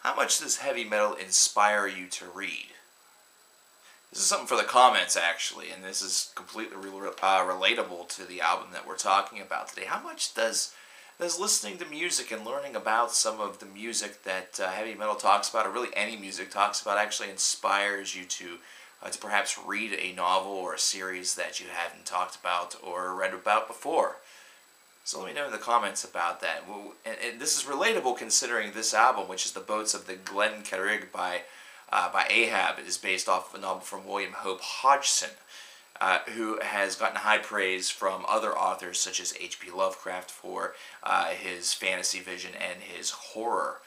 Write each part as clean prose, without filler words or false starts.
How much does heavy metal inspire you to read? This is something for the comments, actually, and this is completely relatable to the album that we're talking about today. How much does listening to music and learning about some of the music that heavy metal talks about, or really any music talks about, actually inspires you to perhaps read a novel or a series that you hadn't talked about or read about before? So let me know in the comments about that. And this is relatable considering this album, which is The Boats of the GLEN CARRIG by Ahab, is based off of a novel from William Hope Hodgson, who has gotten high praise from other authors such as H.P. Lovecraft for his fantasy vision and his horror.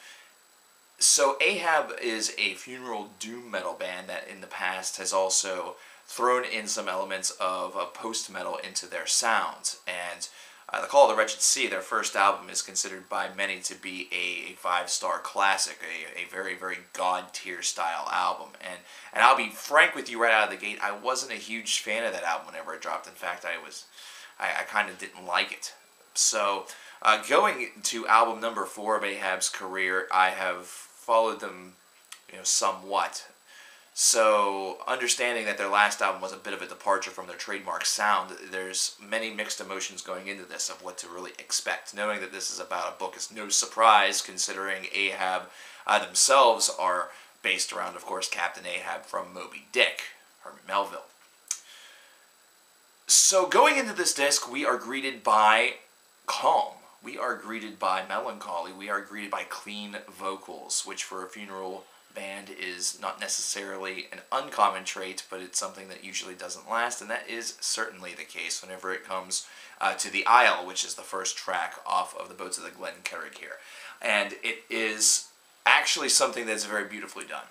So Ahab is a funeral doom metal band that in the past has also thrown in some elements of post-metal into their sounds. And The Call of the Wretched Sea, their first album, is considered by many to be a 5-star classic, a very, very God-tier style album. And I'll be frank with you right out of the gate, I wasn't a huge fan of that album whenever it dropped. In fact, I kind of didn't like it. So, going to album number 4 of Ahab's career, I have followed them, somewhat. So, understanding that their last album was a bit of a departure from their trademark sound, there's many mixed emotions going into this of what to really expect. Knowing that this is about a book is no surprise, considering Ahab themselves are based around, of course, Captain Ahab from Moby Dick, Herman Melville. So, going into this disc, we are greeted by calm. We are greeted by melancholy. We are greeted by clean vocals, which for a funeral band is not necessarily an uncommon trait, but it's something that usually doesn't last, and that is certainly the case whenever it comes to The Isle, which is the first track off of The Boats of the GLEN CARRIG here. And it is actually something that's very beautifully done.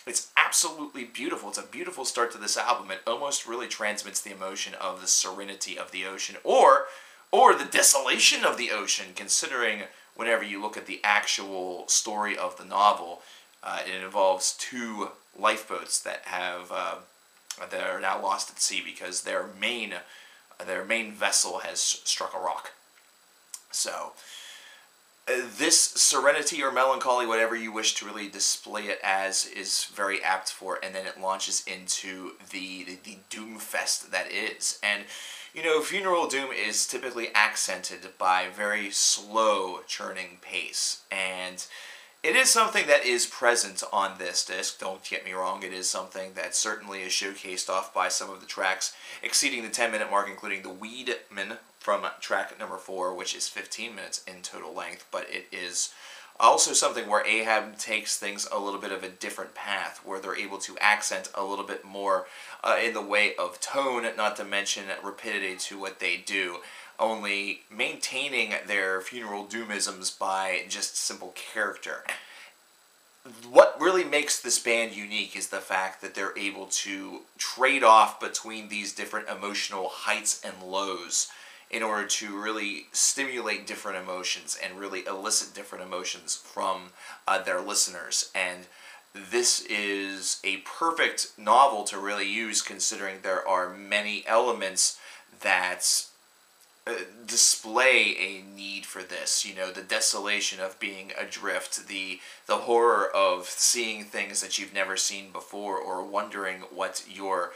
It's absolutely beautiful. It's a beautiful start to this album. It almost really transmits the emotion of the serenity of the ocean, or the desolation of the ocean, considering whenever you look at the actual story of the novel, it involves 2 lifeboats that are now lost at sea because their main vessel has struck a rock. So this serenity or melancholy, whatever you wish to really display it as, is very apt for it, and then it launches into the doom fest that is. And funeral doom is typically accented by very slow churning pace, and it is something that is present on this disc, don't get me wrong. It is something that certainly is showcased off by some of the tracks exceeding the 10-minute mark, including the Weedman from track number 4, which is 15 minutes in total length. But it is also something where Ahab takes things a little bit of a different path, where they're able to accent a little bit more in the way of tone, not to mention rapidity to what they do, only maintaining their funeral doomisms by just simple character. What really makes this band unique is the fact that they're able to trade off between these different emotional heights and lows in order to really stimulate different emotions and really elicit different emotions from their listeners. And this is a perfect novel to really use, considering there are many elements that display a need for this. The desolation of being adrift, the horror of seeing things that you've never seen before, or wondering what your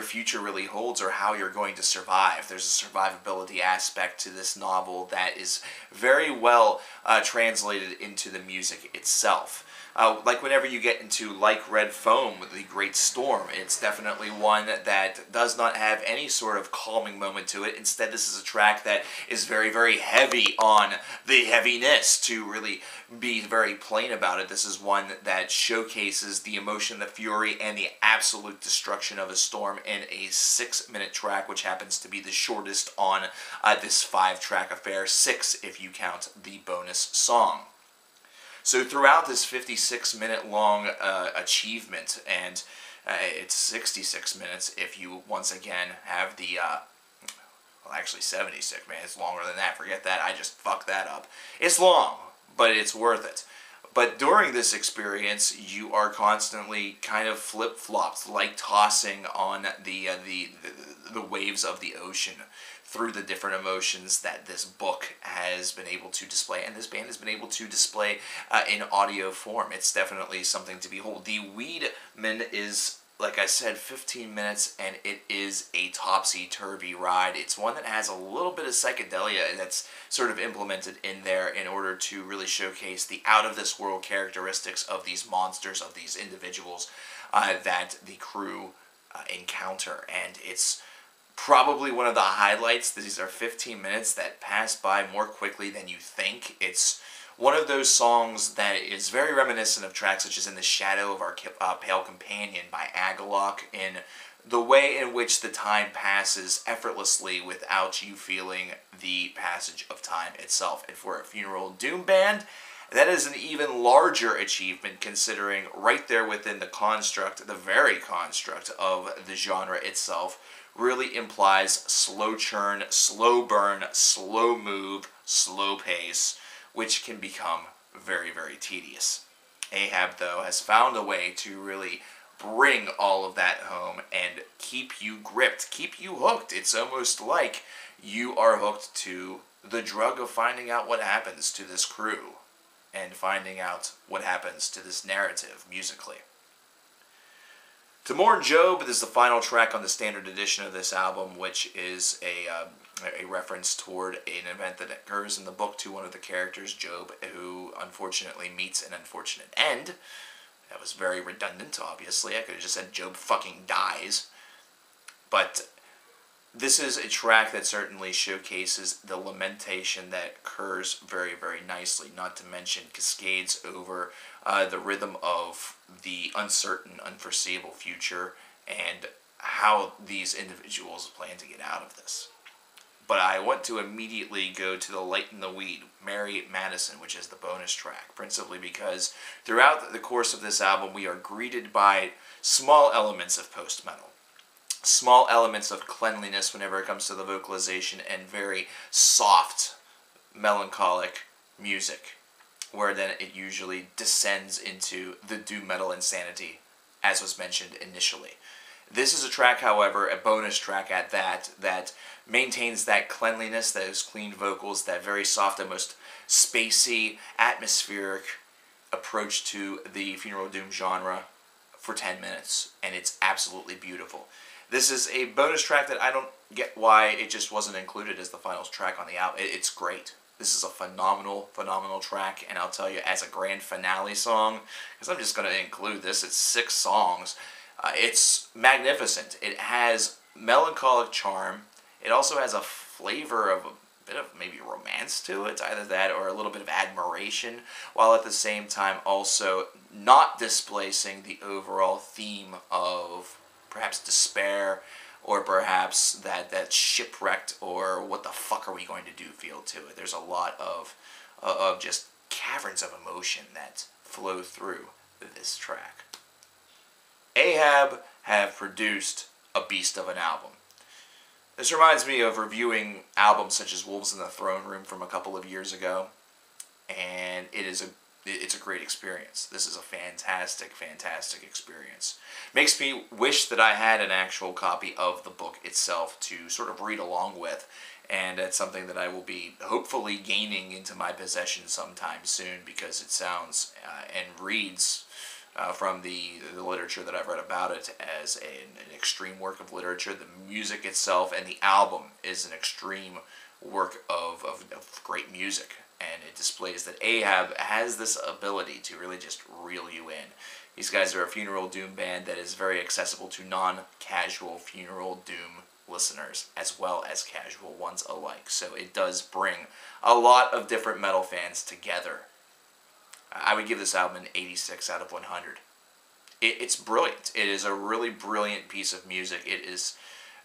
future really holds or how you're going to survive. There's a survivability aspect to this novel that is very well translated into the music itself. Like whenever you get into Like Red Foam, The Great Storm, it's definitely one that does not have any sort of calming moment to it. Instead, this is a track that is very, very heavy on the heaviness, to really be very plain about it. This is one that showcases the emotion, the fury, and the absolute destruction of a storm in a 6-minute track, which happens to be the shortest on this 5-track affair, 6 if you count the bonus song. So throughout this 56-minute long achievement, and it's 66 minutes if you once again have the, well actually 76, man, it's longer than that, forget that, I just fucked that up. It's long, but it's worth it. But during this experience, you are constantly kind of flip-flopped, like tossing on the waves of the ocean through the different emotions that this book has been able to display, and this band has been able to display in audio form. It's definitely something to behold. The Weedman is, like I said, 15 minutes, and it is a topsy-turvy ride. It's one that has a little bit of psychedelia that's sort of implemented in there in order to really showcase the out-of-this-world characteristics of these monsters, of these individuals that the crew encounter. And it's probably one of the highlights. These are 15 minutes that pass by more quickly than you think. It's one of those songs that is very reminiscent of tracks such as In the Shadow of Our Pale Companion by Agalloch, in the way in which the time passes effortlessly without you feeling the passage of time itself. And for a funeral doom band, that is an even larger achievement, considering right there within the construct, the very construct of the genre itself, really implies slow churn, slow burn, slow move, slow pace, which can become very, very tedious. Ahab, though, has found a way to really bring all of that home and keep you gripped, keep you hooked. It's almost like you are hooked to the drug of finding out what happens to this crew and finding out what happens to this narrative musically. To Mourn Job is the final track on the standard edition of this album, which is a reference toward an event that occurs in the book to one of the characters, Job, who unfortunately meets an unfortunate end. That was very redundant, obviously. I could have just said Job fucking dies. But this is a track that certainly showcases the lamentation that occurs very, very nicely, not to mention cascades over the rhythm of the uncertain, unforeseeable future and how these individuals plan to get out of this. But I want to immediately go to the Light in the Weed, Mary Madison, which is the bonus track, principally because throughout the course of this album we are greeted by small elements of post-metal. Small elements of cleanliness whenever it comes to the vocalization, and very soft, melancholic music, where then it usually descends into the doom metal insanity, as was mentioned initially. This is a track, however, a bonus track at that, that maintains that cleanliness, those clean vocals, that very soft, almost spacey, atmospheric approach to the funeral doom genre for 10 minutes, and it's absolutely beautiful. This is a bonus track that I don't get why it just wasn't included as the final track on the album. It's great. This is a phenomenal, phenomenal track, and I'll tell you, as a grand finale song, because I'm just going to include this, it's 6 songs, it's magnificent. It has melancholic charm. It also has a flavor of a bit of maybe romance to it, either that or a little bit of admiration, while at the same time also not displacing the overall theme of perhaps despair, or perhaps that shipwrecked, or what the fuck are we going to do feel to it. There's a lot of just caverns of emotion that flow through this track. Ahab have produced a beast of an album. This reminds me of reviewing albums such as Wolves in the Throne Room from a couple of years ago, and it's a great experience. This is a fantastic, fantastic experience. Makes me wish that I had an actual copy of the book itself to sort of read along with, and it's something that I will be hopefully gaining into my possession sometime soon, because it sounds and reads from the literature that I've read about it as an extreme work of literature. The music itself and the album is an extreme work of great music. And it displays that Ahab has this ability to really just reel you in. These guys are a funeral doom band that is very accessible to non-casual funeral doom listeners, as well as casual ones alike. So it does bring a lot of different metal fans together. I would give this album an 86 out of 100. It's brilliant. It is a really brilliant piece of music.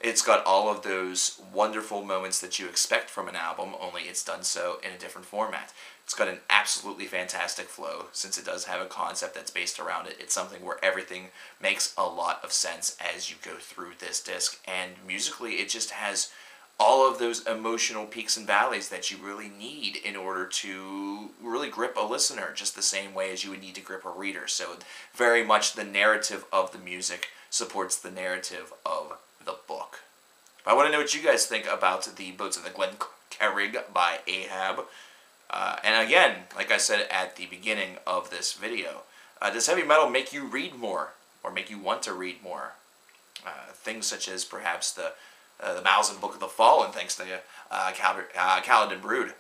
It's got all of those wonderful moments that you expect from an album, only it's done so in a different format. It's got an absolutely fantastic flow, since it does have a concept that's based around it. It's something where everything makes a lot of sense as you go through this disc, and musically it just has all of those emotional peaks and valleys that you really need in order to really grip a listener, just the same way as you would need to grip a reader. So very much the narrative of the music supports the narrative of the book. I want to know what you guys think about the Boats of the Glen Carrig by Ahab. And again, like I said at the beginning of this video, does heavy metal make you read more, or make you want to read more? Things such as perhaps the Malzahn Book of the Fallen, thanks to Kaladin Brood.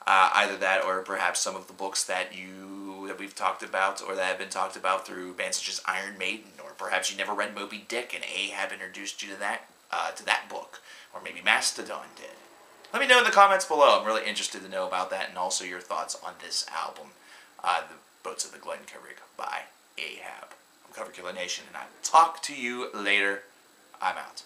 Either that, or perhaps some of the books that we've talked about, or that have been talked about through bands such as Iron Maiden, or perhaps you never read Moby Dick and Ahab introduced you to that book, or maybe Mastodon did. Let me know in the comments below. I'm really interested to know about that, and also your thoughts on this album, The Boats of the Glen Carrig by Ahab. I'm CoverkillernNation, and I'll talk to you later. I'm out.